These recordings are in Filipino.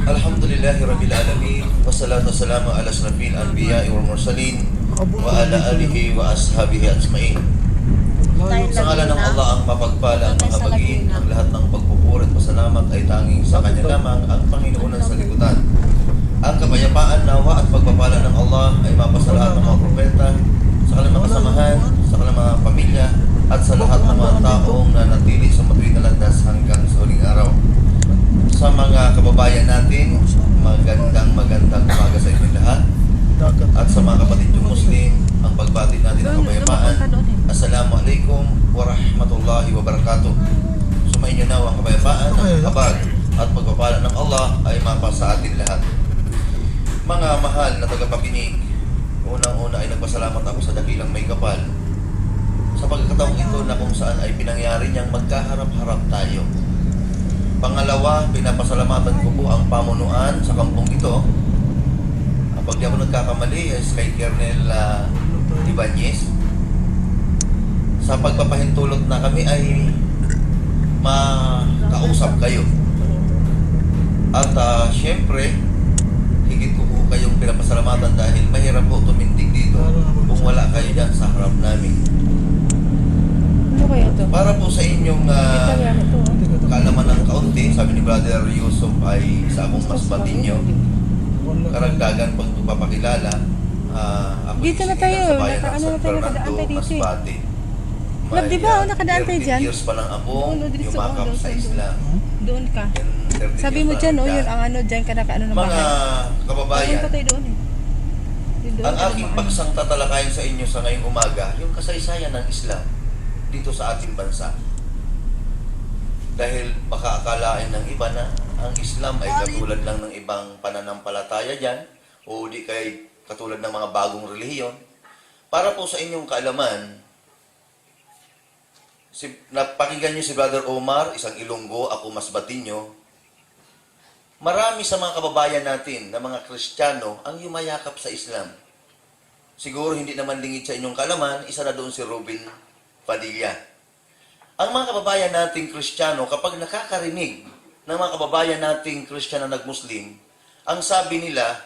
Alhamdulillahi Rabbil Alamin. Wassalatu wassalamu ala asrafil anbiya'i wal mursalin wa ala alihi wa ashabihi ajma'in. Sa ngalan ng Allah ang mapagpala, ang mahabagin, ang lahat ng pagpupuri at pasalamat ay tanging sa Kanya lamang, ang Panginoon ng sanlibutan. Ang kapayapaan, nawa at pagpapala ng Allah ay mapasalahat ng mga propeta, sa kanilang mga kasamahan, sa kanilang mga pamilya, at sa lahat ng mga taong nanatili sa matuwid na landas hanggang sa huling araw. Sa mga kababayan natin, magandang umaga sa inyo lahat. At sa mga kapatid yung Muslim, ang pagbati natin ng kapayapaan. Assalamualaikum warahmatullahi wabarakatuh. Sumainyo na ang kapayapaan, ang habag at pagpapala ng Allah ay mapasa atin lahat. Mga mahal na tagapakinig, unang-una ay nagpasalamat ako sa dakilang may kapal sa pagkakataong ito na kung saan ay pinangyari niyang magkaharap-harap tayo. Pangalawa, pinapasalamatan ko po ang pamunuan sa kampong ito. Pag di ako nagkakamali, ay kay Colonel Ibanez. Sa pagpapahintulot na kami ay makausap kayo. At syempre, higit ko po kayong pinapasalamatan dahil mahirap po tumindig dito kung wala kayo dyan sa harap namin. Ano kaya ito? Para po sa inyong kaalaman ng kaunti, sabi ni Brother Yusuf ay sa akong masbatin nyo. Karagdagan pang papakilala, ako dito na tayo, sa bayan ng ano San na tayo, Fernando, nakadaan tayo dito eh. Masbate. Love, di ba? Nakadaan tayo dyan? 13 years pa lang akong yumakap sa Islam. Doon ka. And 13 Sabi years mo pa dyan, lang yun ang ano dyan ka nakaano na mga bahay. kababayan, Doon pa tayo doon eh. Doon ang ka aking naman. pagsang tatalakayin sa inyo sa ngayong umaga, yung kasaysayan ng Islam dito sa ating bansa. Dahil baka akalain ng iba na ang Islam ay katulad lang ng ibang pananampalataya dyan o di kay katulad ng mga bagong relihiyon. Para po sa inyong kaalaman, napakinggan nyo si Brother Omar, isang Ilonggo, ako Masbatinyo. Marami sa mga kababayan natin na mga Kristiyano ang yumayakap sa Islam. Siguro hindi naman lingid sa inyong kaalaman, isa na doon si Robin Padilla. Ang mga kababayan nating Kristiyano, kapag nakakarinig ng mga kababayan nating Kristiyano na nag-Muslim, ang sabi nila,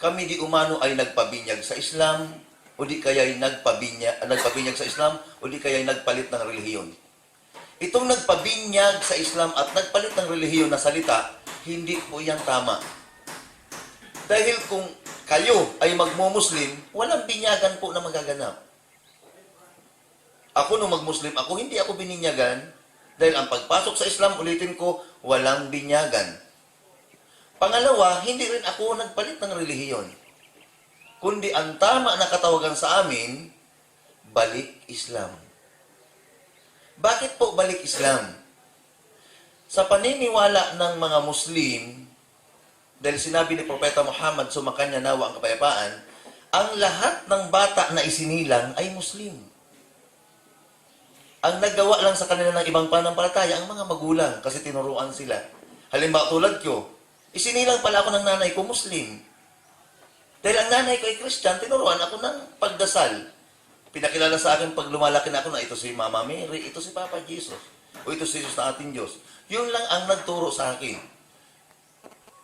kami di umano ay nagpabinyag sa Islam, o di kaya'y nagpabinyag sa Islam, o di kaya'y nagpalit ng relihiyon. Itong nagpabinyag sa Islam at nagpalit ng relihiyon na salita, hindi po yan tama. Dahil kung kayo ay magmo-Muslim, walang binyagan po na magaganap. Ako nung mag-Muslim ako, hindi ako bininyagan dahil ang pagpasok sa Islam, ulitin ko, walang binyagan. Pangalawa, hindi rin ako nagpalit ng relihiyon. Kundi ang tama na katawagan sa amin, balik Islam. Bakit po balik Islam? Sa paniniwala ng mga Muslim, dahil sinabi ni Propeta Muhammad, sumakanya nawa ang kapayapaan, ang lahat ng bata na isinilang ay Muslim. Ang naggawa lang sa kanila ng ibang pananampalataya, ang mga magulang, kasi tinuruan sila. Halimbawa tulad ko, isinilang pala ako ng nanay ko, Muslim. Dahil ang nanay ko ay Christian, tinuruan ako ng pagdasal. Pinakilala sa akin pag lumalaki na ako na ito si Mama Mary, ito si Papa Jesus, o ito si Jesus na ating Diyos. Yun lang ang nagturo sa akin.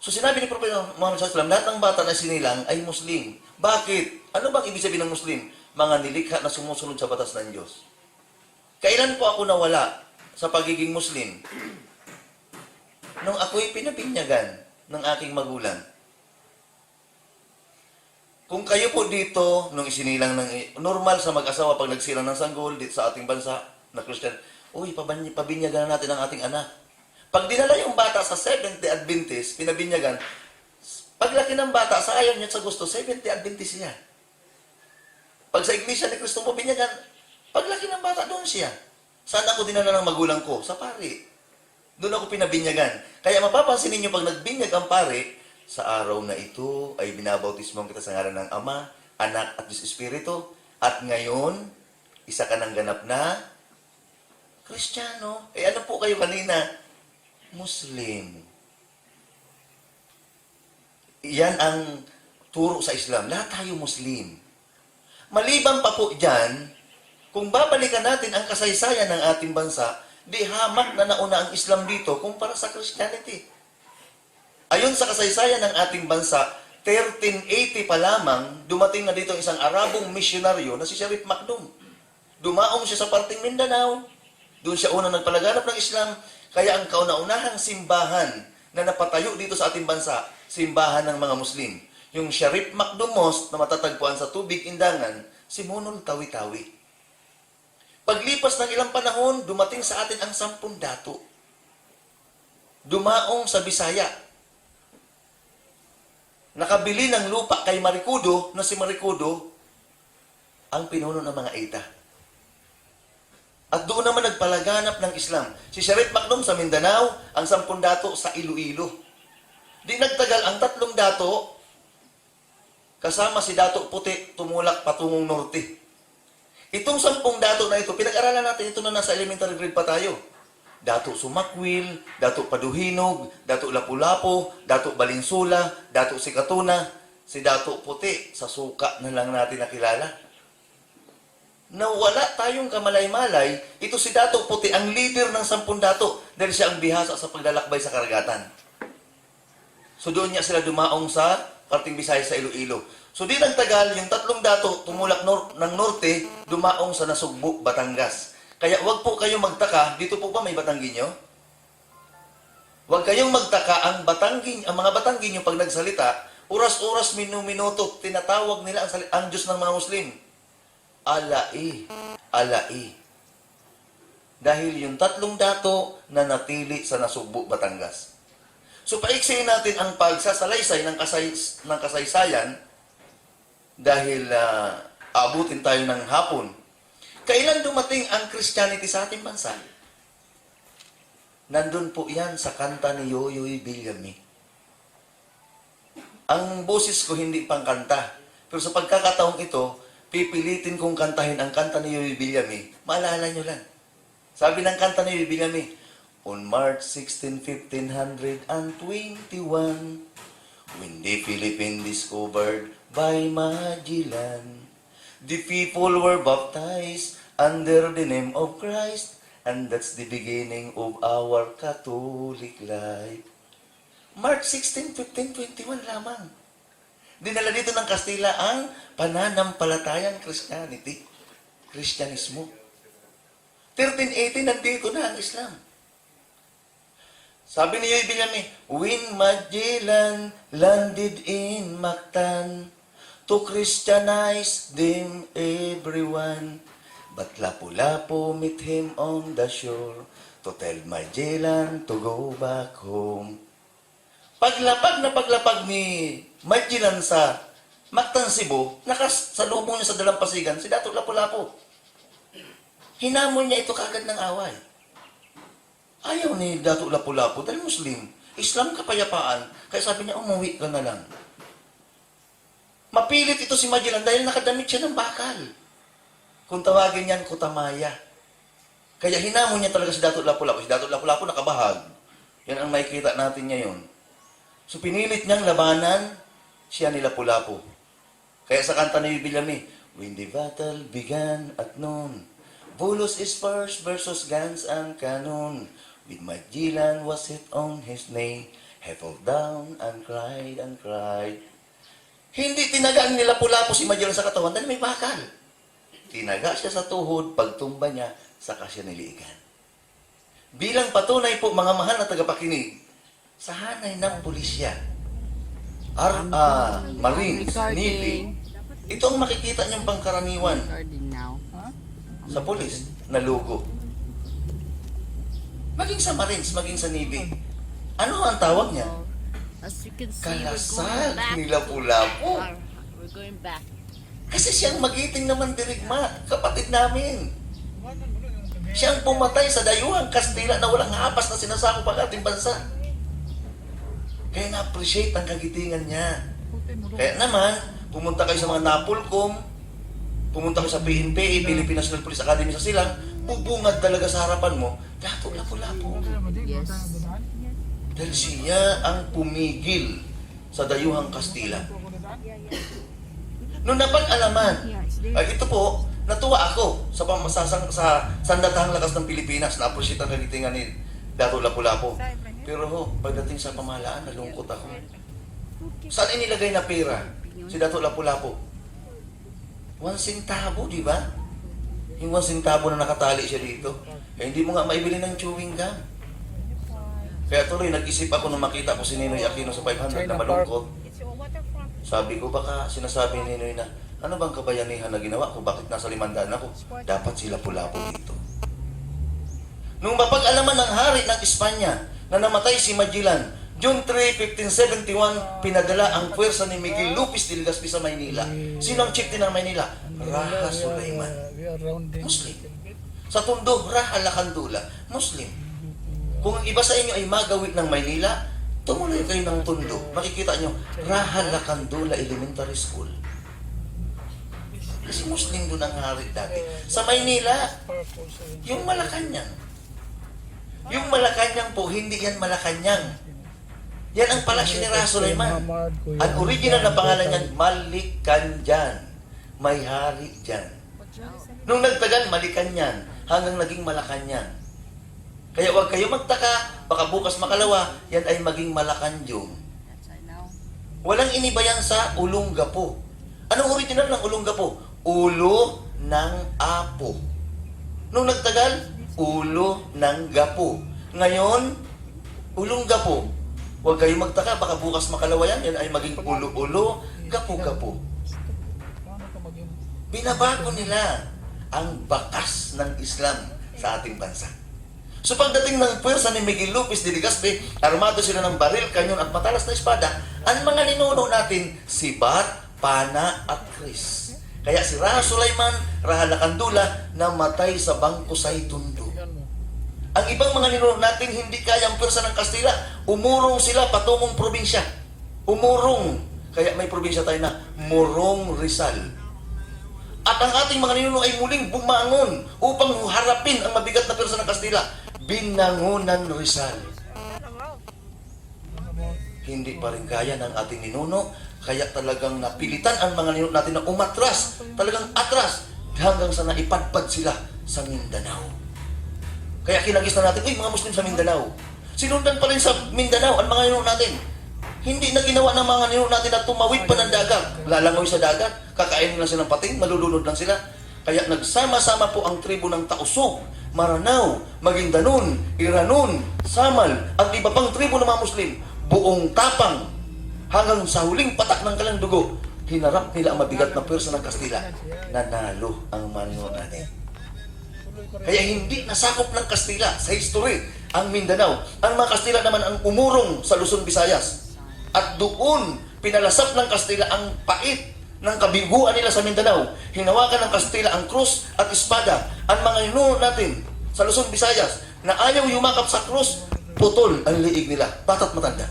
So sinabi ni Propeta Muhammad SAW, lahat ng bata na sinilang ay Muslim. Bakit? Ano bang ibig sabihin ng Muslim? Mga nilikha na sumusunod sa batas ng Diyos. Kailan po ako nawala sa pagiging Muslim? Nung ako'y pinabinyagan ng aking magulang. Kung kayo po dito, nung isinilang ng normal sa mag-asawa pag nagsilang ng sanggol dito sa ating bansa na Christian, uy, pabinyagan na natin ang ating anak. Pag dinala yung bata sa Seventh Day Adventist, pinabinyagan, paglaki ng bata, sa ayaw niya sa gusto, Seventh Day Adventist siya. Pag sa Iglesia ni Cristo mo binyagan, paglaki ng bata, doon siya. Saan ako dinala ng magulang ko? Sa pari. Doon ako pinabinyagan. Kaya mapapansin ninyo pag nagbinyag ang pare, sa araw na ito ay binabautismo kita sa ngalan ng Ama, Anak at Diyos Espiritu. At ngayon, isa ka ng ganap na Kristiyano. Ano po kayo kanina? Muslim. Yan ang turo sa Islam. Lahat tayo Muslim. Maliban pa po dyan, kung babalikan natin ang kasaysayan ng ating bansa, di hamak na nauna ang Islam dito kumpara sa Christianity. Ayon sa kasaysayan ng ating bansa, 1380 pa lamang, dumating na dito isang Arabong misyonaryo na si Sharif Makdum. Dumaong siya sa parting Mindanao. Doon siya unang nagpalaganap ng Islam. Kaya ang kauna-unahang simbahan na napatayo dito sa ating bansa, simbahan ng mga Muslim. Yung Sharif Makdum Mosque na matatagpuan sa Tubig, Indangan, Simonol, Tawi-Tawi. Paglipas ng ilang panahon, dumating sa atin ang 10 dato. Dumaong sa Bisaya. Nakabili ng lupa kay Marikudo, na si Marikudo, ang pinuno ng mga Eta. At doon naman nagpalaganap ng Islam. Si Sharif Makdum sa Mindanao, ang 10 dato sa Iloilo. Di nagtagal ang 3 dato, kasama si Dato Puti, tumulak patungong norte. Itong 10 dato na ito, pinag-aralan natin ito na nasa elementary grade pa tayo. Dato Sumakwil, Dato Paduhinog, Dato Lapu-Lapu, Dato Balinsula, Dato Sikatuna, si Dato Puti, sa suka na lang natin nakilala. Nawala tayong kamalay-malay, ito si Dato Puti, ang leader ng 10 dato, dahil siya ang bihasa sa paglalakbay sa karagatan. So doon niya sila dumaong sa parting Bisaya sa Iloilo. So di nagtagal, yung 3 dato tumulak ng norte, dumaong sa Nasugbu, Batangas. Kaya wag po kayong magtaka, dito po ba may Batangginyo? Wag kayong magtaka, ang mga Batangginyo pag nagsalita, oras-oras, minuto, tinatawag nila ang Diyos ng mga Muslim. Alai, alai. Dahil yung 3 dato na natili sa Nasugbu, Batangas. So paiksihin natin ang pagsasalaysay ng kasaysayan dahil aabutin tayo ng hapon. Kailan dumating ang Christianity sa ating bansa? Nandun po yan sa kanta ni Yoyoy Villame. Ang boses ko hindi pang kanta. Pero sa pagkakataong ito, pipilitin kong kantahin ang kanta ni Yoyoy Villame. Maalala nyo lang. Sabi ng kanta ni Yoyoy Villame, on March 16, 1521, when the Philippines discovered by Magellan, the people were baptized under the name of Christ, and that's the beginning of our Catholic life. March 16, 1521 lamang. Dinala dito ng Kastila ang pananampalatayang Christianity. Kristyanismo. 1380, nandito na ang Islam. Sabi ni Yoy Villame, when Magellan landed in Mactan, to Christianize them everyone. But Lapu-Lapu meet him on the shore to tell Magellan to go back home. Paglapag ni Magellan sa Mactan, Cebu, nakasalubong niya sa dalampasigan si Dato Lapu-Lapu. Hinamon niya ito kagad ng away. Ayaw ni Dato Lapu-Lapu dahil Muslim. Islam kapayapaan. Kaya sabi niya, umuwi ka na lang. Mapilit ito si Magellan dahil nakadamit siya ng bakal. Kung tawagin niyan, kutamaya. Kaya hinamon niya talaga si Dato Lapu-Lapu. Si Dato Lapu-Lapu nakabahag. Yan ang makikita natin ngayon. So pinilit niyang labanan siya ni Lapu-Lapu. Kaya sa kanta ni Villame, when the battle began at noon, Bulos Spurs versus guns and cannon, with Magellan was hit on his knee, he fell down and cried and cried. Hindi tinagaan ni Lapu-Lapu si Magellan sa katawan dahil may bakal. Tinaga siya sa tuhod, pagtumba niya, saka siya niliigan. Bilang patunay po, mga mahal na tagapakinig, sa hanay ng pulisya, Marines, Navy, ito ang makikita niyang pangkaraniwan sa pulis na logo. Maging sa Marines, maging sa Navy. Ano ang tawag niya? As you can see, Kalasag ni Lapu-Lapu. We're going back. Kasi siyang magiting naman dirigma, kapatid namin. Siyang pumatay sa dayuhang Kastila na walang hapas na sinasakop ang ating bansa. Kaya na-appreciate ang kagitingan niya. Kaya naman, pumunta kayo sa mga Napolcom, pumunta kayo sa PNPA, Philippine National Police Academy sa Silang, bubungad talaga sa harapan mo, Dato Lapu-Lapu. Yes. Dahil siya ang pumigil sa dayuhang Kastila. Nung napag-alaman, ay ito po, natuwa ako sa sandatahang lakas ng Pilipinas, na-appreciate ang kagitingan ni Dato Lapu-Lapu. Pero pagdating sa pamahalaan, nalungkot ako. Saan inilagay na pera si Dato Lapu-Lapu? 1 centavo, di ba? Yung 1 centavo na nakatali siya dito. Eh, hindi mo nga maibili ng chewing gum. Kaya tuloy, nag-isip ako nung makita ko si Ninoy Aquino sa 500 na malungkot. Sabi ko, baka sinasabi ni Ninoy na, ano bang kabayanihan na ginawa ko? Bakit nasa 500 ako? Dapat si Lapu-Lapu dito. Nung mapag-alaman ng hari ng Espanya na namatay si Magellan, June 3, 1571, pinadala ang puwersa ni Miguel Lopez de Legazpi sa Maynila. Sino ang chieftain ng Maynila? Raha Sulaiman, Muslim. Sa Tondo, Raha Lakandula, Muslim. Kung ang iba sa inyo ay magawit ng Maynila, tumuloy kayo ng Tondo. Makikita nyo, Raha Lakandula Elementary School. Kasi Muslim doon ang hari dati. Sa Maynila, yung Malacanang. Yung Malacanang po, hindi yan Malacanang. Yan ang palasyo ni Raha Sulaiman. Ang original na pangalan niyan, Malicanjan. May hari dyan. Nung nagtagal, Malicanyan, hanggang naging Malacanang. Kaya huwag kayo magtaka, baka bukas makalawa, yan ay maging Malacanjong. Walang inibayan sa Olongapo. Anong original ng Olongapo? Ulo ng apo. Nung nagtagal, ulo ng gapo. Ngayon, Olongapo. Huwag kayo magtaka, baka bukas makalawa yan ay maging ulo-ulo, gapo-gapo. Binabago nila ang bakas ng Islam sa ating bansa. So pagdating ng puwersa ni Miguel Lopez de Legazpi, armado sila ng baril, kanyon at matalas na espada, ang mga ninuno natin, si Bat, Pana at Chris. Kaya si Raha Sulaiman, Raha Lakandula, namatay sa Bangkusay, Tondo. Ang ibang mga ninuno natin hindi kayang pwersa ng Kastila, umurong sila patungong probinsya. Umurong. Kaya may probinsya tayo na Morong Rizal. At ang ating mga ninuno ay muling bumangon upang harapin ang mabigat na pwersa ng Kastila. Binangonan Rizal. Hindi pa rin kaya ng ating ninuno, kaya talagang napilitan ang mga ninuno natin na umatras, talagang atras, hanggang sa naipadpad sila sa Mindanao. Kaya kinagis na natin, mga Muslim sa Mindanao. Sinundan pa rin sa Mindanao ang mga ninuno natin. Hindi na ginawa ng mga ninuno natin na tumawid pa ng dagat. Lalangoy sa dagat, kakainin lang silang pating, malulunod lang sila. Kaya nagsama-sama po ang tribo ng Tausug, Maranao, Maguindanon, Iranon, Samal, at iba pang tribo ng mga Muslim. Buong tapang, hanggang sa huling patak ng kalang dugo, hinarap nila ang mabigat na pwersa ng Kastila. Nanalo ang mga ninuno natin. Kaya hindi nasakop ng Kastila sa history ang Mindanao. Ang mga Kastila naman ang umurong sa Luzon, Visayas. At doon, pinalasap ng Kastila ang pait ng kabiguan nila sa Mindanao. Hinawakan ng Kastila ang krus at espada. Ang mga ninuno natin sa Luzon, Visayas na ayaw yumakap sa krus, putol ang liig nila, bata't matanda.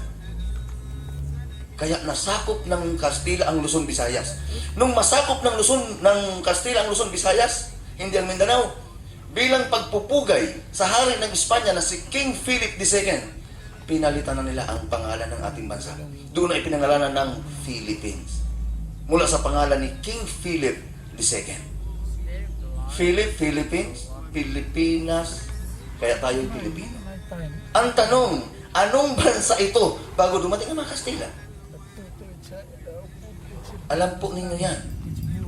Kaya nasakop ng Kastila ang Luzon, Visayas. Nung masakop ng Kastila ang Luzon, Visayas, hindi ang Mindanao, bilang pagpupugay sa hari ng Espanya na si King Philip II, pinalitan na nila ang pangalan ng ating bansa. Doon ay pinangalanan ng Philippines. Mula sa pangalan ni King Philip II. Philip, Philippines, Pilipinas, kaya tayo Pilipino. Ang tanong, anong bansa ito bago dumating ang mga Kastila? Alam po ninyo yan.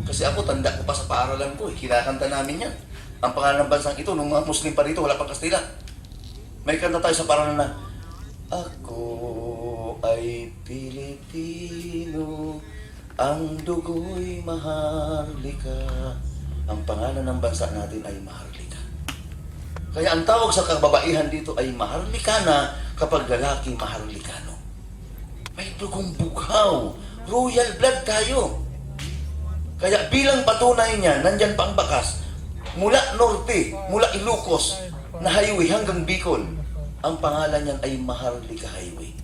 Kasi ako, tanda ko pa sa paaralan ko, kinakanta namin yan. Ang pangalan ng bansang ito, nung mga Muslim pa rito, wala pang Kastila. May kanta tayo sa paaralan na, ako ay Pilipino, ang dugo'y maharlika. Ang pangalan ng bansa natin ay Maharlika. Kaya ang tawag sa kababaihan dito ay Maharlikana kapag lalaki Maharlikano. May dugong bughaw. Royal blood tayo. Kaya bilang patunay niya, nandyan pa ang bakas. Mula Norte, mula Ilocos, na highway hanggang Bicol. Ang pangalan niyan ay Maharlika Highway.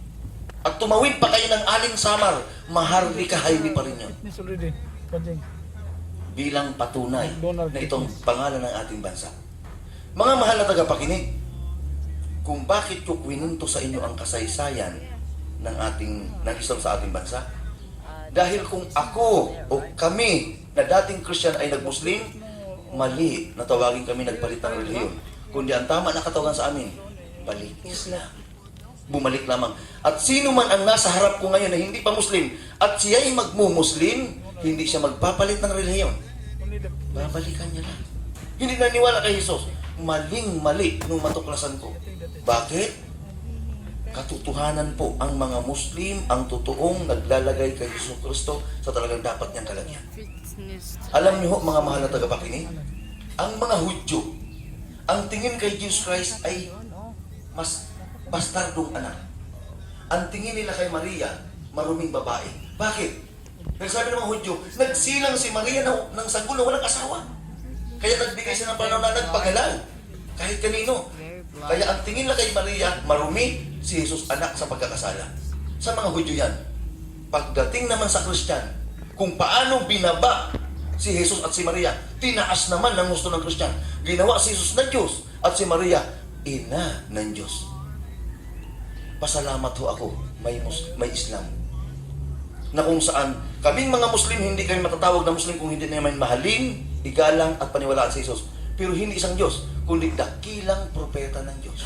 at tumawid pa kayo ng aling samar, maharlikahay pa rin yun. This already. Kajing. Bilang patunay na itong pangalan ng ating bansa. Mga mahal na tagapakinig, kung bakit ko kwinunto sa inyo ang kasaysayan ng Islam sa ating bansa, dahil kung ako o kami na dating Christian ay nag-Muslim, mali na tawagin kami nagpalit ng relihiyon. Kundi ang tama na katawagan sa amin, balik Islam. Bumalik lamang. At sino man ang nasa harap ko ngayon na hindi pa Muslim at siya'y magmu-Muslim, hindi siya magpapalit ng relihiyon. Babalikan niya lang. Hindi naniwala kay Jesus. Maling-mali nung matuklasan ko. Bakit? Katotohanan po ang mga Muslim ang totoong naglalagay kay Jesus Kristo sa talagang dapat niyang kalagyan. Alam niyo ho, mga mahal na tagapakinig, ang mga Hudyo, ang tingin kay Jesus Christ ay mas bastardong anak. Ang tingin nila kay Maria, maruming babae. Bakit? Dahil sabi ng mga Hudyo, nagsilang si Maria ng sanggol na walang asawa. Kaya nagbigay siya ng panahon na nagpagalal. Kahit kanino. Kaya ang tingin na kay Maria, marumi, si Jesus anak sa pagkakasala. Sa mga Hudyo yan. Pagdating naman sa Kristyan, kung paano binaba si Jesus at si Maria, tinaas naman ng gusto ng Kristyan. Ginawa si Jesus na Diyos at si Maria, ina ng Diyos. Pasalamat ho ako, may Islam. Na kung saan, kaming mga Muslim, hindi kami matatawag na Muslim kung hindi naman mahalin, igalang at paniwalaan sa Jesus. Pero hindi isang Diyos, kundi dakilang propeta ng Diyos.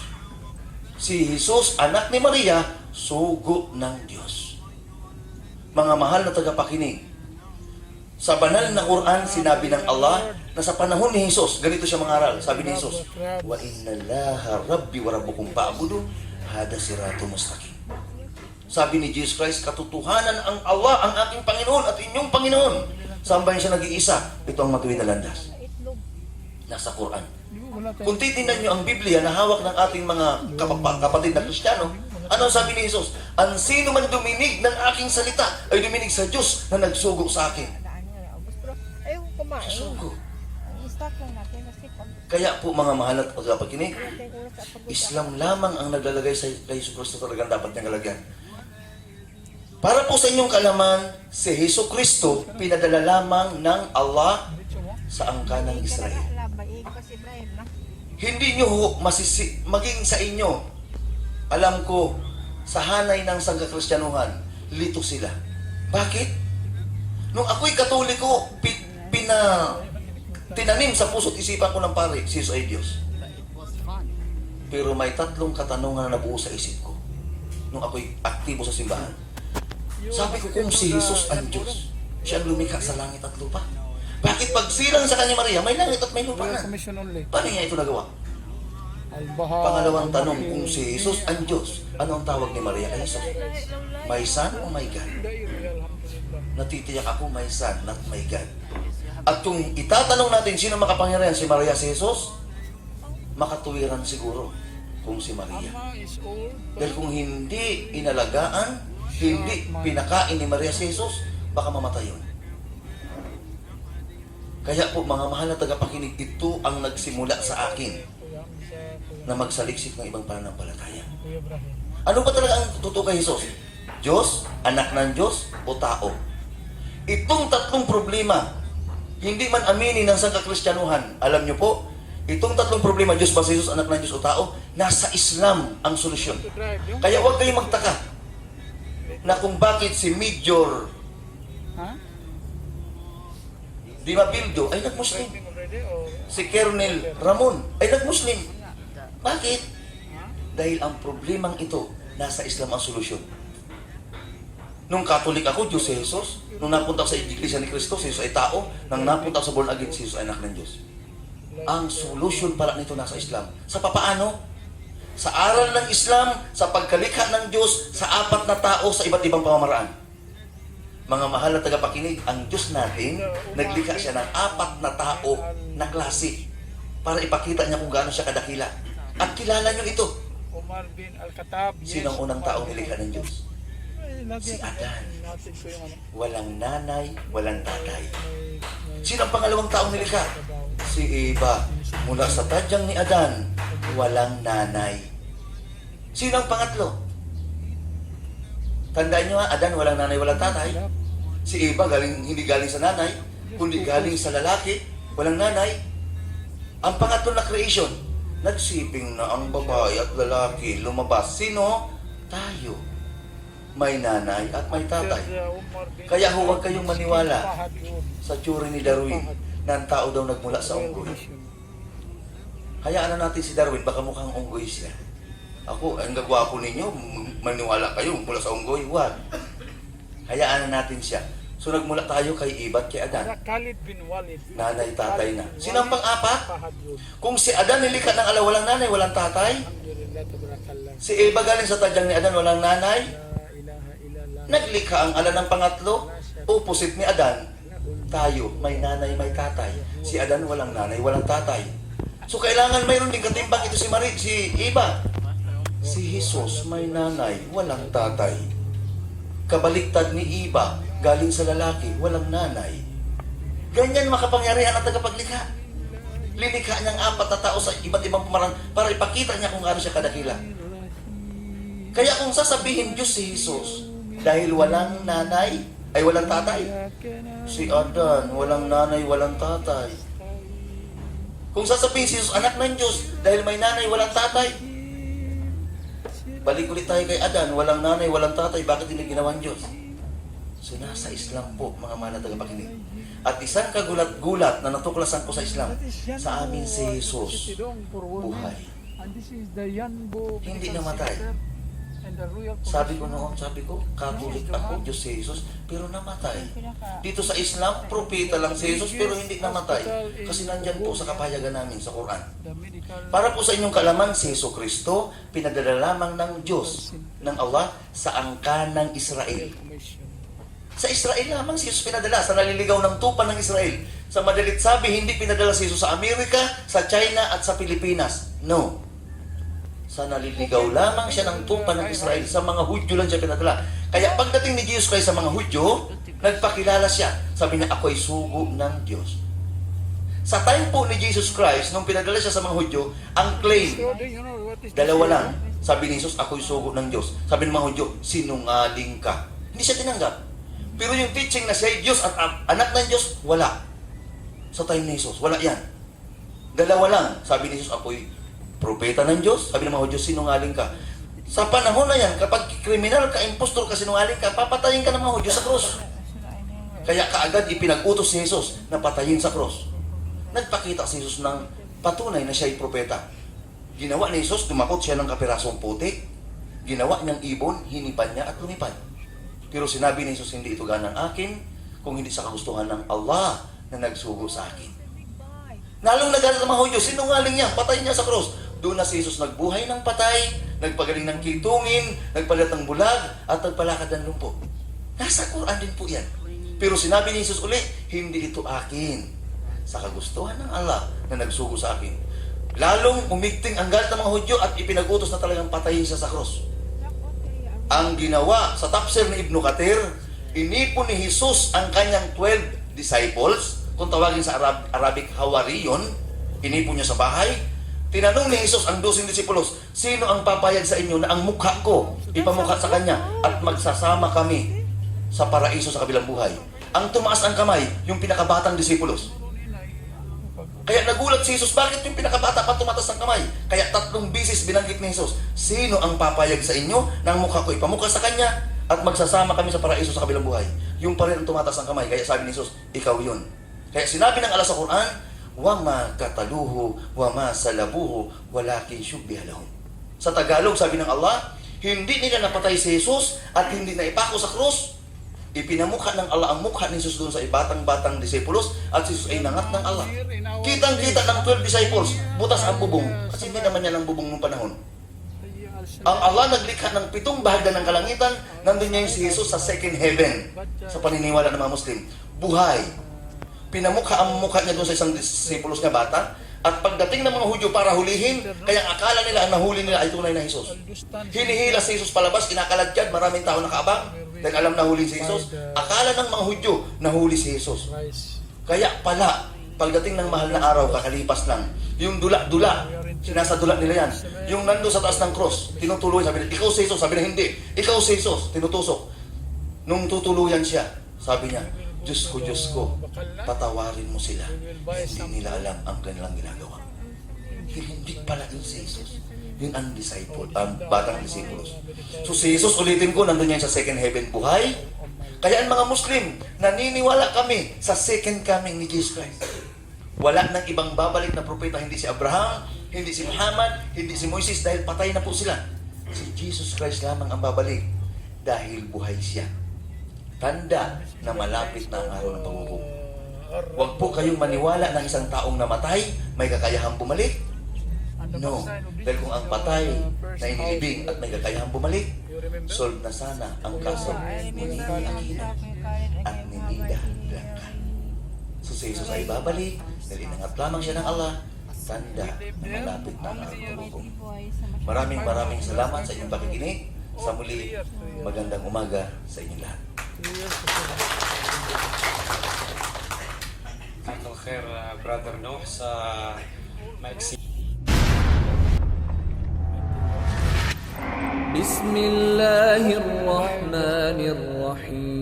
Si Jesus, anak ni Maria, sugo ng Diyos. Mga mahal na tagapakinig, sa banal na Quran, sinabi ng Allah na sa panahon ni Jesus, ganito siya mangaral. Sabi ni Jesus, wa inna laha rabbi wa rabbukum fa'budu hada siratu mustaqim. Sabi ni Jesus Christ, katotohanan ang Allah, ang aking Panginoon at inyong Panginoon. Sambahin siya nag-iisa, ito ang matuwid na landas. Nasa Quran. Kung titingnan nyo ang Biblia na hawak ng ating mga kapatid na Kristiyano, ano sabi ni Jesus? Ang sino man duminig ng aking salita ay duminig sa Diyos na nagsugo sa akin. Ayaw kumain. Sugo. I-stop lang natin kasi pag Kaya po mga mahal at pagpapakinig, Islam lamang ang naglalagay sa kay Jesus Kristo talagang dapat niyang lalagyan. Para po sa inyong kalaman, si Hesus Kristo pinadala lamang ng Allah sa angkan ng Israel. Hindi nyo ho maging sa inyo. Alam ko, sa hanay ng sangkakristyanuhan, lito sila. Bakit? Nung ako'y Katoliko, tinanim sa puso't isipan ko ng pare, si Jesus ay Diyos. Pero may tatlong katanungan na nabuo sa isip ko nung ako'y aktibo sa simbahan. Sabi ko, kung si Jesus ang Diyos, siya ang lumikha sa langit at lupa. Bakit pag silang sa kanya Maria, may langit at may lupa na? Paano niya ito nagawa? Pangalawang tanong, kung si Jesus ang Diyos, ano ang tawag ni Maria kay Jesus? My son o my God? Natitiyak ako, my son, not my God. At kung itatanong natin sino makapangyarihan, si Maria, si Jesus, makatuwiran siguro kung si Maria. Dahil kung hindi inalagaan, hindi pinakain ni Maria si Jesus, baka mamatay yun. Kaya po mga mahal na tagapakinig, ito ang nagsimula sa akin na magsaliksik ng ibang pananampalataya. Ano ba talaga ang totoo kay Jesus? Diyos, anak ng Diyos, o tao? Itong tatlong problema, hindi man aminin ng sangkakristyanuhan. Alam niyo po, itong tatlong problema, Diyos ba si Jesus, anak ng Diyos o tao, nasa Islam ang solusyon. Kaya huwag kayong magtaka na kung bakit si Major Di Mabildo ay nag-Muslim. Si Colonel Ramon ay nag-Muslim. Bakit? Dahil ang problemang ito, nasa Islam ang solusyon. Nung Katolik ako, Diyos si Jesus. Nung napunta sa Iglesia ni Cristo, si Jesus ay tao. Nang napunta sa born again, si Jesus ay anak ng Diyos. Ang solusyon para nito nasa Islam. Sa papaano? Sa aral ng Islam, sa pagkalikha ng Diyos, sa apat na tao sa iba't ibang pamamaraan. Mga mahal na tagapakinig, ang Diyos natin, naglikha siya ng apat na tao na klase para ipakita niya kung gaano siya kadakila. At kilala niyo ito. Sino ang unang taong nilikha ng Diyos? Si Adan. Walang nanay, walang tatay. Sino ang pangalawang taong nilikha? Si Eva. Mula sa tadyang ni Adan, walang nanay. Sino ang pangatlo? Tandaan nyo ha, Adan walang nanay, walang tatay. Si Eva hindi galing sa nanay, kundi galing sa lalaki, walang nanay. Ang pangatlo na creation, nagsiping na ang babae at lalaki lumabas. Sino? Tayo. May nanay at may tatay. Kaya huwag kayong maniwala sa teory ni Darwin na ang tao daw nagmula sa unggoy. Hayaan na natin si Darwin, baka mukhang unggoy siya. Ako, ang gagwapo ninyo, maniwala kayo mula sa unggoy. Huwag. Hayaan na natin siya. So nagmula tayo kay Eva at kay Adan. Nanay, tatay na. Sino ang pang-apat? Kung si Adan nilikha ng ala, walang nanay, walang tatay. Si Eva galing sa tadyang ni Adan, walang nanay. Naglikha ang ala ng pangatlo, opposite ni Adan. Tayo, may nanay, may tatay. Si Adan walang nanay, walang tatay. So kailangan mayroon din katimbang ito si Eva. Si Jesus may nanay, walang tatay. Kabaliktad ni Eva, galing sa lalaki, walang nanay. Ganyan makapangyarihan ang tagapaglikha. Lilikha niyang apat na tao sa iba't ibang pamarang para ipakita niya kung gaano siya kadakila. Kaya kung sasabihin Diyos si Jesus, dahil walang nanay, ay walang tatay. Si Adan, walang nanay, walang tatay. Kung sasabihin si Jesus, anak ng Diyos, dahil may nanay, walang tatay. Balik ulit tayo kay Adan, walang nanay, walang tatay, bakit hindi ginawang Diyos? So nasa Islam po, mga mahal na tagapakinig. At isang kagulat-gulat na natuklasan ko sa Islam, sa amin si Jesus, buhay. Hindi namatay. Sabi ko, Katolik ako, Diyos si Jesus, pero namatay. Dito sa Islam, propeta lang si Jesus, pero hindi namatay. Kasi nandyan po sa kapayagan namin sa Quran. Para po sa inyong kalaman, si Jesus Kristo, pinadala lamang ng Diyos, ng Allah, sa angkan ng Israel. Sa Israel lamang si Jesus pinadala, sa naliligaw ng tupa ng Israel. Sa madalit sabi, hindi pinadala si Jesus sa Amerika, sa China, at sa Pilipinas. No. Sa naliligaw lamang siya ng tupa ng Israel. Sa mga Hudyo lang siya pinadala. Kaya pagdating ni Jesus Christ sa mga Hudyo, nagpakilala siya. Sabi niya, ako'y sugo ng Diyos. Sa time po ni Jesus Christ, nung pinadala siya sa mga Hudyo, ang claim, dalawa lang. Sabi ni Jesus, ako'y sugo ng Diyos. Sabi ng mga Hudyo, sinungaling ka. Hindi siya tinanggap. Pero yung teaching na siya Diyos at anak ng Diyos, wala. Sa time ni Jesus, wala yan. Dalawa lang. Sabi ni Jesus, ako'y propeta ng Diyos. Sabi ng mga Hudyo, sinungaling ka. Sa panahon na yan, kapag kriminal ka, impostor ka, sinungaling ka, papatayin ka ng mga Hudyo sa krus. Kaya kaagad ipinag-utos si Jesus na patayin sa krus. Nagpakita si Jesus ng patunay na siya'y propeta. Ginawa ni Jesus, dumakot siya ng kapirasong putik. Ginawa niyang ibon, hinipan niya at lumipad. Pero sinabi ni Jesus, hindi ito ganang akin, kung hindi sa kagustuhan ng Allah na nagsugo sa akin. Nalong nagalit ang mga Hudyo, sinungaling niya, patayin niya sa krus. Doon na si Jesus nagbuhay ng patay, nagpagaling ng kitungin, nagpalit ng bulag, at nagpalakad ng lumpo. Nasa Quran din po yan. Pero sinabi ni Jesus ulit, hindi ito akin. Sa kagustuhan ng Allah na nagsugo sa akin. Lalong umigting ang galit ng mga Hudyo at ipinag-utos na talagang patayin siya sa krus. Ang ginawa sa tafsir ni Ibn Kathir, inipon ni Jesus ang kanyang 12 disciples, kung tawagin sa Arabic, Hawariyon, inipon niya sa bahay. Tinanong ni Jesus ang 12 disipulos, sino ang papayag sa inyo na ang mukha ko ipamukha sa kanya at magsasama kami sa paraiso sa kabilang buhay? Ang tumaas ang kamay, yung pinakabatang disipulos. Kaya nagulat si Jesus, bakit yung pinakabata pa tumatas ang kamay? Kaya 3 bisis binanggit ni Jesus, sino ang papayag sa inyo na ang mukha ko ipamukha sa kanya at magsasama kami sa paraiso sa kabilang buhay? Yung pa rin ang tumatas ang kamay. Kaya sabi ni Jesus, ikaw yun. Kaya sinabi ng Allah sa Quran, وَمَا قَتَلُوهُ وَمَا سَلَبُوهُ وَلَكِنْ شُبِّهَ لَهُمْ. Sa Tagalog, sabi ng Allah, hindi nila napatay si Jesus at hindi na ipako sa krus. Ipinamukha ng Allah ang mukha ni Jesus doon sa ibatang-batang disipulos at si Jesus ay nangat ng Allah. Kitang-kita ng 12 disciples, butas ang bubong. Kasi hindi naman yan ang bubong ng panahon. Ang Allah naglikha ng 7 bahagdan ng kalangitan, nandun niya yung si Jesus sa second heaven, sa paniniwala ng mga Muslim. Buhay. Pinamukha ang mukha niya doon sa isang disipulos na bata, at pagdating ng mga Hudyo para hulihin, kaya ang akala nila, ang nahuli nila ay tunay na Jesus. Hinihila si Jesus palabas, kinakaladkad, maraming tao nakaabang, dahil alam na huli si Jesus. Akala ng mga Hudyo, nahuli si Jesus. Kaya pala, pagdating ng mahal na araw, kakalipas lang, yung dula-dula Sinasadulat nila yan. Yung nando sa taas ng cross, tinutuloy, sabi nila, ikaw si Jesus, sabi nila, hindi. Ikaw si Jesus, tinutusok. Nung tutuluyan siya, sabi niya, Diyos ko, patawarin mo sila. Hindi nila alam ang kanilang ginagawa. Hindi pala yung si Jesus. Yung ang batang disciples. So si Jesus, ulitin ko, nandun yan sa second heaven buhay. Kaya ang mga Muslim, naniniwala kami sa second coming ni Jesus Christ. Wala nang ibang babalik na propeta, hindi si Abraham, hindi si Muhammad, hindi si Moises, dahil patay na po sila. Si Jesus Christ lamang ang babalik dahil buhay siya. Tanda na malapit na ang araw ng paghukom. Huwag po kayong maniwala ng isang taong namatay, may kakayahang bumalik. No. Dahil kung ang patay na inilibing at may kakayahang bumalik, solve na sana ang kaso ni Nini Aquino at ni Nida Blanca. So si Jesus ay babalik dahil inangat lamang siya ng Allah. Tanda na malapit na ang araw ng paghukom. Maraming salamat sa inyong pakikinig. Sa muli, magandang umaga sa inyong lahat. Uncle Khair, Brother Noah, sa maiksi. بسم الله الرحمن الرحيم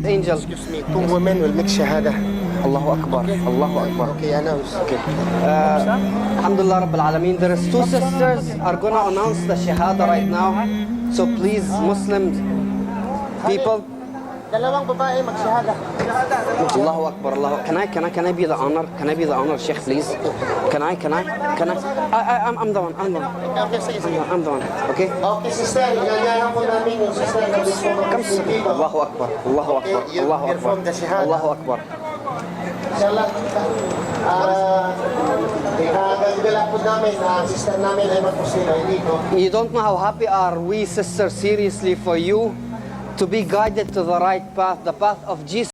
Angel, two women will make shahada. Allahu Akbar, Allahu Akbar. Okay, announce. Okay. Alhamdulillah Rabbil Alameen. There is two sisters are gonna announce the shahada right now. So please, Muslim people. Dalawang babae mag-shahada. Allahu Akbar, Allahu. Can I be the honor? Can I be the honor, Sheikh, please? Can I? I'm the one. Okay, sige. I'm the one. Okay. Okay, sister, inanyahan po namin yung sister na mismo Come. Allahu Akbar, Allahu Akbar, Allahu Akbar, Allahu Akbar. Inshallah, ikagagala po namin na ang sister namin ay magpusila dito. You don't know how happy are we, sister, seriously for you to be guided to the right path, the path of Jesus.